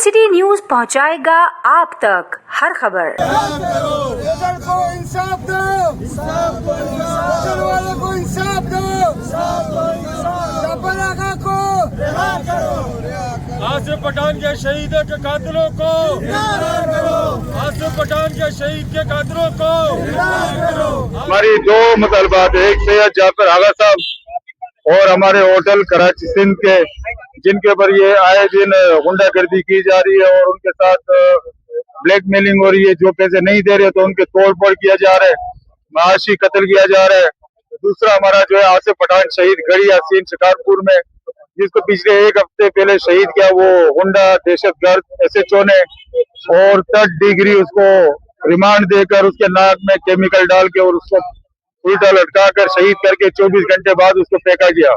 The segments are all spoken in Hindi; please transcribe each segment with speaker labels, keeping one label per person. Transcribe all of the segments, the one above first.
Speaker 1: सिटी न्यूज पहुंचाएगा आप तक हर खबर।
Speaker 2: को इंसाफ दो, वाले को इंसाफ दो, जाफर आका को
Speaker 3: आसिफ पठान के शहीद के कातिलों को, आसिफ पठान के शहीद के कातिलों को।
Speaker 4: हमारी दो मुतालबात, एक सैयद जाफर आगा साहब और हमारे होटल कराची सिंध के, जिनके ऊपर ये आए दिन गुंडागर्दी की जा रही है और उनके साथ ब्लैकमेलिंग हो रही है। जो पैसे नहीं दे रहे तो उनके तोड़ फोड़ किया जा रहा है, माशी कत्ल किया जा रहा है। दूसरा हमारा जो है आसिफ पठान शहीद गढ़ी यासीन शिकारपुर में, जिसको पिछले एक हफ्ते पहले शहीद किया वो गुंडा दहशतगर्द SHO ने, और 3rd डिग्री उसको रिमांड देकर उसके नाक में केमिकल डाल के और उसको उल्टा लटका कर शहीद करके 24 घंटे बाद उसको फेंका गया।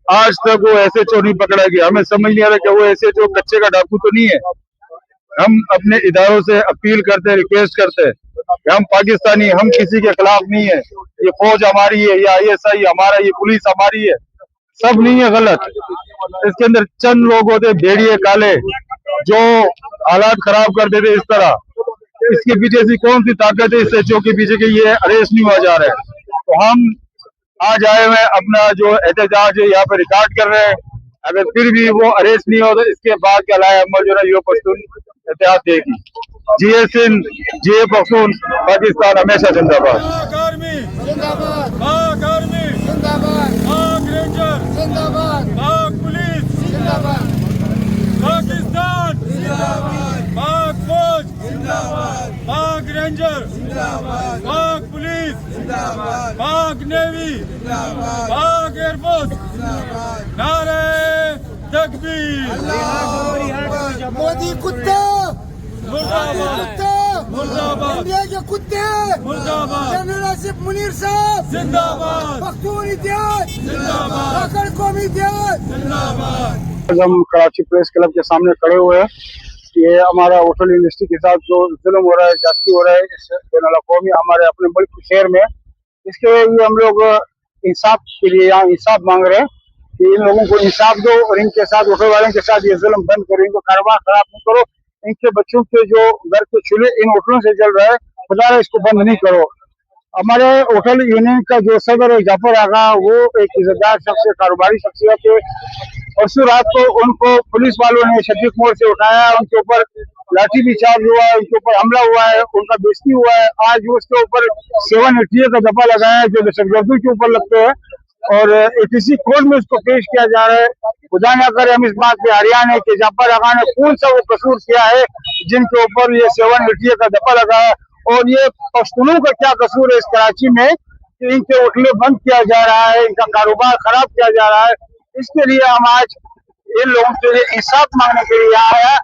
Speaker 4: आज तक वो SHO नहीं पकड़ा गया। हमें समझ नहीं आ रहा कि वो SHO कच्चे का डाकू तो नहीं है। हम अपने इदारों से अपील करते, रिक्वेस्ट करते हैं कि हम पाकिस्तानी, हम किसी के खिलाफ नहीं है। ये फौज हमारी है, ये ISI हमारा, ये पुलिस हमारी है, सब नहीं है गलत। इसके अंदर चंद लोग होते भेड़िए काले जो हालात खराब कर देते इस तरह। इसके पीछे से कौन सी ताकत है इस SHO के पीछे कि ये अरेस्ट नहीं हुआ जा रहा है। तो हम आज आए हुए अपना जो एहतजाज है यहाँ पे रिकॉर्ड कर रहे हैं। अगर फिर भी वो अरेस्ट नहीं हो तो इसके बाद क्या लाए अमल जो है पश्तून एहतियात देगी। GA सिंध, GA पख्तून, पाकिस्तान हमेशा जिंदाबाद।
Speaker 3: पाक आर्मी
Speaker 2: जिंदाबाद,
Speaker 3: पाक आर्मी
Speaker 2: जिंदाबाद,
Speaker 3: पाक रेंजर
Speaker 2: जिंदाबाद,
Speaker 3: पाक पुलिस
Speaker 2: जिंदाबाद,
Speaker 3: पाकिस्तान जिंदाबाद, पाक फौज जिंदाबाद, पाक रेंजर जिंदाबाद, पाक पुलिस जिंदाबाद, पाक नेवी जिंदाबाद, पाक एयरफोर्स जिंदाबाद। नारे तकबीर,
Speaker 2: मोदी कुत्ते,
Speaker 3: मुर्दाबाद
Speaker 2: कुत्ते,
Speaker 3: मुर्दाबाद
Speaker 2: इंडिया के कुत्ते,
Speaker 3: मुर्दाबाद
Speaker 2: जनरल आसिफ मुनीर साहब
Speaker 3: जिंदाबाद
Speaker 2: पख्तून इतिहाद,
Speaker 3: जिंदाबाद
Speaker 2: काकड़ कौमी इतिहाद
Speaker 3: जिंदाबाद।
Speaker 4: आज हम कराची प्रेस क्लब के सामने खड़े हुए हैं। ये हमारा होटल इंडस्ट्री के साथ जो जुल्म हो रहा है, जास्ती हो रहा है इस बैनुल-अक़वामी हमारे अपने मुल्क के शहर में, इसके लिए हम लोग इंसाफ के लिए यहाँ इंसाफ मांग रहे हैं कि इन लोगों को इंसाफ दो और इनके साथ होटल वालों के साथ ये जुल्म बंद करो, इनको कारोबार खराब नहीं करो। इनके बच्चों के जो घर के चूल्हे इन होटलों से जल रहा है, खुदा इसको बंद नहीं करो। हमारे होटल यूनियन का जो सदर है जाफर आगा, वो एक इज्जतदार शख्स है, कारोबारी शख्सियत है। परसों रात को उनको पुलिस वालों ने शफीक मोड़ से उठाया, उनके ऊपर लाठी भी चार्ज हुआ है, उनके ऊपर हमला हुआ है, उनका बेइज्जती हुआ है। आज उसके ऊपर 780 का दफा लगाया है जो दहशतगर्दी के ऊपर लगते हैं और ATC कोर्ट में उसको पेश किया जा रहा है। खुदा न करे हम इस बात पे हरियाणा है कि जाफर आगा ने कौन सा वो कसूर किया है जिनके ऊपर ये 780 का दफा लगा है, और ये पश्तूनों का क्या कसूर है इस कराची में कि इनके होटलें बंद किया जा रहा है, इनका कारोबार खराब किया जा रहा है। इसके लिए हम आज इन लोगों के लिए इंसाफ मांगने के लिए आए हैं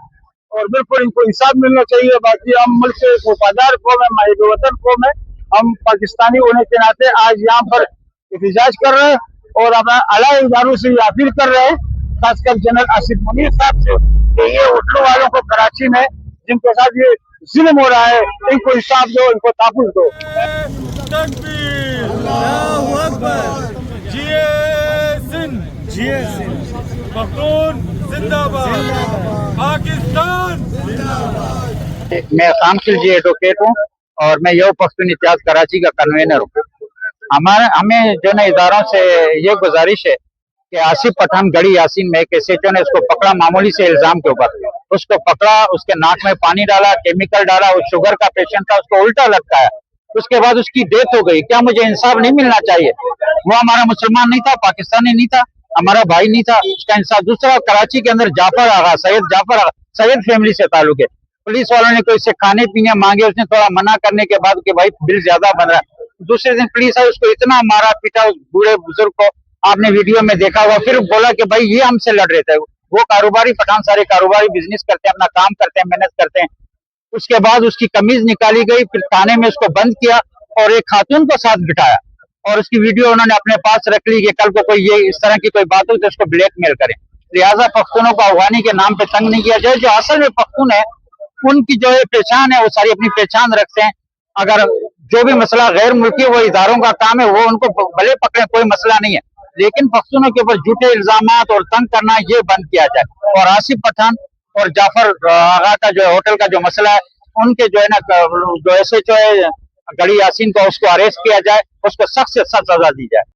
Speaker 4: और बिल्कुल इनको इंसाफ मिलना चाहिए। बाकी हम मुल्क से वफादार कौम है, माहिब वतन कौम है, हम पाकिस्तानी होने के नाते आज यहाँ पर एहतजाज कर रहे हैं और अपना आला इदारों से ये अपील कर रहे हैं, खासकर जनरल आसिफ मुनीर साहब से, कि ये होटलों वालों को कराची में जिनके साथ ये जुल्म हो रहा है, इनको इंसाफ दो, इनको तहफ़्फ़ुज़ दो।
Speaker 3: तकबीर, अल्लाहू अकबर। GA सिंध, पख्तून जिंदाबाद, पाकिस्तान जिंदाबाद।
Speaker 5: मैं कामखिल जी एडवोकेट हूँ और मैं यू पख्तून इतिहाद कराची का कन्वेनर हूँ। हमें जो न इदारों से ये गुजारिश है कि आसिफ पठान गढ़ी यासीन में एक SHO ने उसको पकड़ा मामूली से इल्जाम के ऊपर, उसको पकड़ा, उसके नाक में पानी डाला, केमिकल डाला, वो शुगर का पेशेंट था, उसको उल्टा लटकाया, उसके बाद उसकी डेथ हो गई। क्या मुझे इंसाफ नहीं मिलना चाहिए? वो हमारा मुसलमान नहीं था, पाकिस्तानी नहीं था, हमारा भाई नहीं था, उसका इंसाफ। दूसरा, कराची के अंदर जाफर आगा, सैयद जाफर आगा, सैयद फैमिली से ताल्लुक है। पुलिस वालों ने कोई से खाने पीने मांगे, उसने थोड़ा मना करने के बाद कि भाई बिल ज्यादा बन रहा है। दूसरे दिन पुलिस आई, उसको इतना मारा पीटा उस बूढ़े बुजुर्ग को, आपने वीडियो में देखा हुआ। फिर बोला कि भाई ये हमसे लड़ रहे थे। वो कारोबारी पठान सारे कारोबारी बिजनेस करते हैं, अपना काम करते हैं, मेहनत करते हैं। उसके बाद उसकी कमीज निकाली गई, फिर थाने में उसको बंद किया और एक खातून को साथ बिठाया और उसकी वीडियो उन्होंने अपने पास रख ली कि कल को कोई ये इस तरह की कोई बात हो तो उसको ब्लैकमेल करें। लिहाजा पख्तूनों को अफगानी के नाम पे तंग नहीं किया जाए। जो असल में पख्तून है उनकी जो पहचान है वो सारी अपनी पहचान रखते हैं। अगर जो भी मसला गैर मुल्की वो इदारों का काम है, वो उनको भले पकड़े, कोई मसला नहीं है, लेकिन पख्तूनों के ऊपर झूठे इल्जामात और तंग करना ये बंद किया जाए। और आसिफ पठान और जाफर आगा का जो होटल का जो मसला है, उनके जो है ना जो SHO है गढ़ी यासीन को, उसको अरेस्ट किया जाए, उसको सख्त से सख्त सजा दी जाए।